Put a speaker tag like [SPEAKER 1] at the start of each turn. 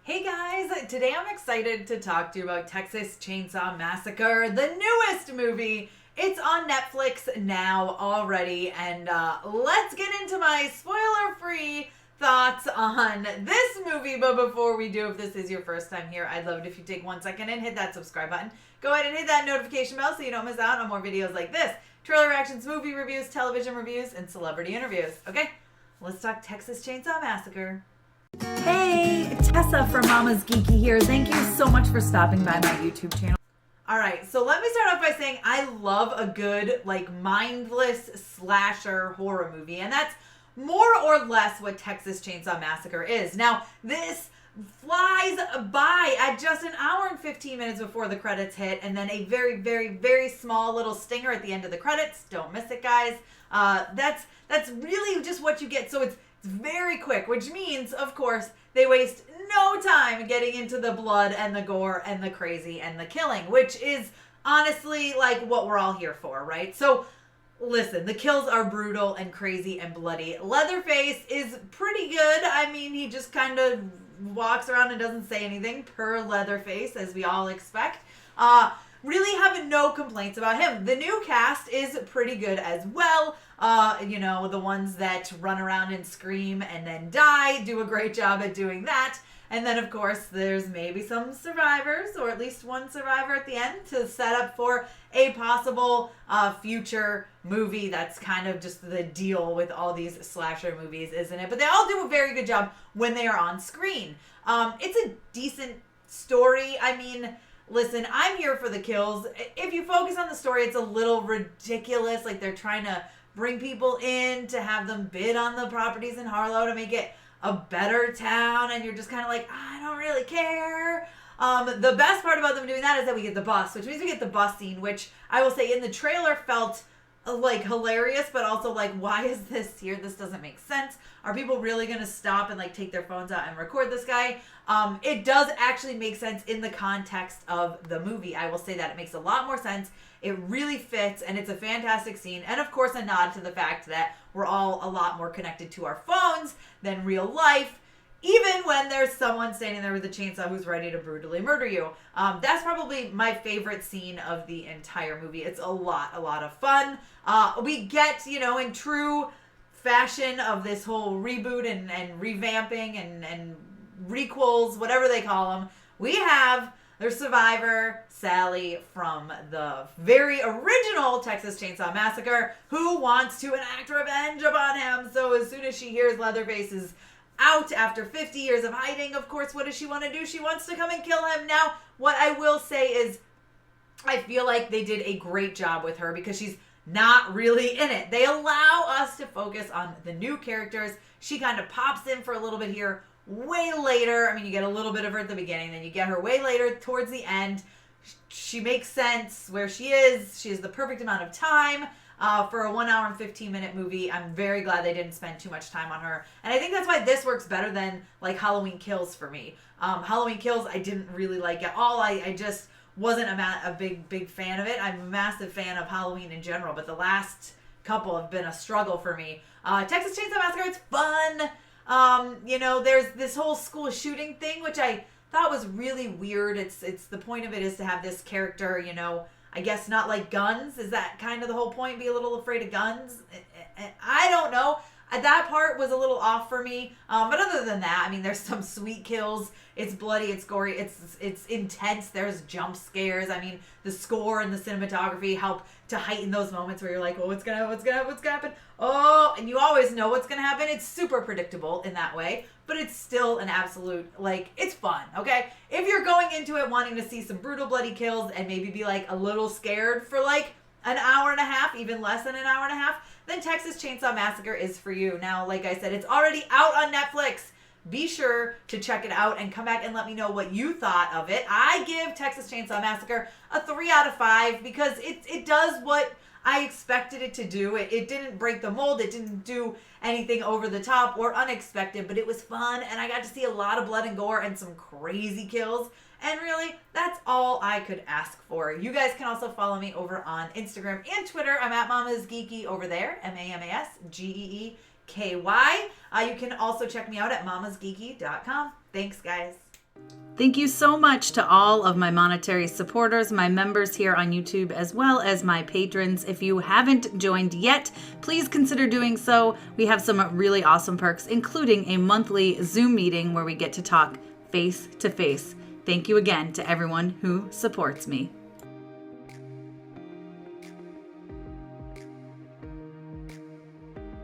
[SPEAKER 1] Hey guys, today I'm excited to talk to you about Texas Chainsaw Massacre, the newest movie. It's on Netflix now already, and let's get into my spoiler-free thoughts on this movie. But before we do, if this is your first time here, I'd love it if you take 1 second and hit that subscribe button. Go ahead and hit that notification bell so you don't miss out on more videos like this. Trailer reactions, movie reviews, television reviews, and celebrity interviews. Okay, let's talk Texas Chainsaw Massacre. Hey, Tessa from MamasGeeky here. Thank you so much for stopping by my YouTube channel. Alright, so let me start off by saying I love a good, mindless slasher horror movie. And that's more or less what Texas Chainsaw Massacre is. Now, this flies by at just an hour and 15 minutes before the credits hit. And then a very, very, very small little stinger at the end of the credits. Don't miss it, guys. That's really just what you get. So it's very quick, which means, of course, they waste no time getting into the blood and the gore and the crazy and the killing, which is honestly what we're all here for, right? So listen, the kills are brutal and crazy and bloody. Leatherface is pretty good. I mean, he just kind of walks around and doesn't say anything, per Leatherface, as we all expect. Really having no complaints about him. The new cast is pretty good as well. The ones that run around and scream and then die do a great job at doing that. And then, of course, there's maybe some survivors, or at least one survivor at the end, to set up for a possible future movie. That's kind of just the deal with all these slasher movies, isn't it? But they all do a very good job when they are on screen. It's a decent story. I mean, listen, I'm here for the kills. If you focus on the story, it's a little ridiculous. They're trying to bring people in to have them bid on the properties in Harlow to make it a better town, and you're just kind of I don't really care. The best part about them doing that is that we get the bus, which means we get the bus scene, which I will say in the trailer felt hilarious, but also why is this here? This doesn't make sense. Are people really going to stop and take their phones out and record this guy? It does actually make sense in the context of the movie. I will say that it makes a lot more sense. It really fits, and it's a fantastic scene. And of course, a nod to the fact that we're all a lot more connected to our phones than real life, even when there's someone standing there with a chainsaw who's ready to brutally murder you. That's probably my favorite scene of the entire movie. It's a lot of fun. We get, in true fashion of this whole reboot and revamping and requels, whatever they call them, we have their survivor, Sally, from the very original Texas Chainsaw Massacre, who wants to enact revenge upon him. So as soon as she hears Leatherface is out after 50 years of hiding, of course, what does she want to do? She wants to come and kill him. Now, what I will say is I feel like they did a great job with her because she's not really in it. They allow us to focus on the new characters. She kind of pops in for a little bit here, way later. I mean, you get a little bit of her at the beginning, then you get her way later towards the end. She makes sense where she is. She has the perfect amount of time for a 1 hour and 15-minute movie. I'm very glad they didn't spend too much time on her. And I think that's why this works better than Halloween Kills for me. Halloween Kills I didn't really like at all. I just wasn't a big fan of it. I'm a massive fan of Halloween in general, but the last couple have been a struggle for me. Texas Chainsaw Massacre, it's fun. There's this whole school shooting thing, which I thought was really weird. It's the point of it is to have this character, I guess not like guns. Is that kind of the whole point? Be a little afraid of guns? I don't know. That part was a little off for me. But other than that, I mean, there's some sweet kills. It's bloody, it's gory, it's intense. There's jump scares. I mean, the score and the cinematography help to heighten those moments where you're like, oh, what's gonna happen? Oh, and you always know what's gonna happen. It's super predictable in that way, but it's still an absolute, it's fun, okay? If you're going into it wanting to see some brutal, bloody kills and maybe be a little scared for an hour and a half, even less than an hour and a half, then Texas Chainsaw Massacre is for you. Now, like I said, it's already out on Netflix. Be sure to check it out and come back and let me know what you thought of it. I give Texas Chainsaw Massacre a 3 out of 5 because it does what I expected it to do. It didn't break the mold. It didn't do anything over the top or unexpected, but it was fun, and I got to see a lot of blood and gore and some crazy kills. And really, that's all I could ask for. You guys can also follow me over on Instagram and Twitter. I'm at MamasGeeky over there, MamasGeeky. You can also check me out at mamasgeeky.com. Thanks, guys. Thank you so much to all of my monetary supporters, my members here on YouTube, as well as my patrons. If you haven't joined yet, please consider doing so. We have some really awesome perks, including a monthly Zoom meeting where we get to talk face to face. Thank you again to everyone who supports me.